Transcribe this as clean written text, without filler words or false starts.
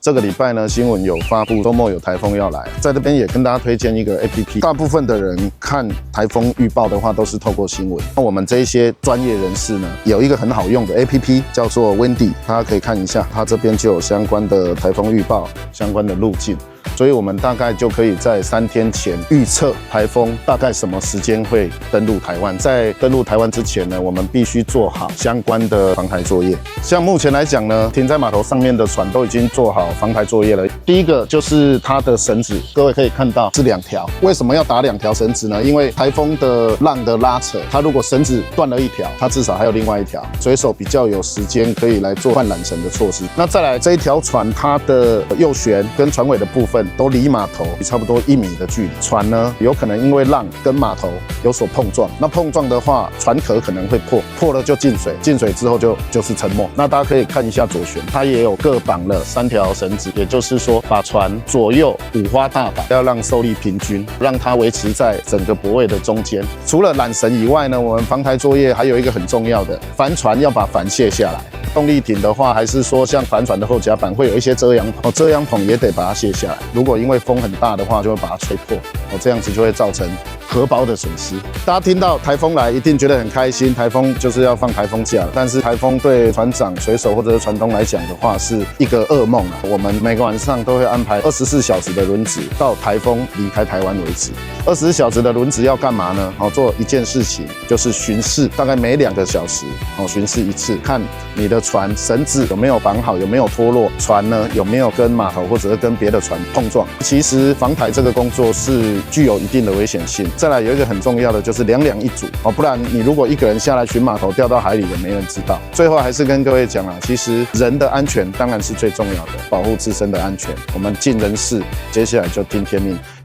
这个礼拜呢，新闻有发布，周末有台风要来，在这边也跟大家推荐一个 APP。大部分的人看台风预报的话，都是透过新闻。那我们这一些专业人士呢，有一个很好用的 APP， 叫做 Windy， 大家可以看一下，它这边就有相关的台风预报、相关的路径。 所以我们大概就可以在3天前预测台风大概什么时间会登陆台湾。在登陆台湾之前呢，我们必须做好相关的防台作业。像目前来讲呢，停在码头上面的船都已经做好防台作业了。第一个就是它的绳子，各位可以看到是2条。为什么要打2条绳子呢？因为台风的浪的拉扯，它如果绳子断了1条，它至少还有另外1条，水手比较有时间可以来做换缆绳的措施。那再来这一条船，它的右舷跟船尾的部分 都离码头差不多1米的距离，船呢有可能因为浪跟码头有所碰撞，那碰撞的话，船壳可能会破，破了就进水，进水之后就是沉没。那大家可以看一下左舷，它也有各绑了3条绳子，也就是说把船左右5花大绑，要让受力平均，让它维持在整个泊位的中间。除了缆绳以外呢，我们防台作业还有一个很重要的，帆船要把帆卸下来。 动力艇的话，还是说像帆船的后甲板会有一些遮阳棚，遮阳棚也得把它卸下来。如果因为风很大的话，就会把它吹破，这样子就会造成荷包的损失。大家听到台风来，一定觉得很开心，台风就是要放台风假。但是台风对船长、水手或者是船东来讲的话，是一个噩梦啊。我们每个晚上都会安排24小时的轮值，到台风离开台湾为止。24小时的轮值要干嘛呢？做一件事情，就是巡视，大概每2个小时巡视1次，看你的 船绳子有没有绑好，有没有脱落？船呢有没有跟码头或者是跟别的船碰撞？其实防台这个工作是具有一定的危险性。再来有一个很重要的就是2两1组不然你如果一个人下来巡码头掉到海里了，没人知道。最后还是跟各位讲其实人的安全当然是最重要的，保护自身的安全，我们尽人事，接下来就听天命。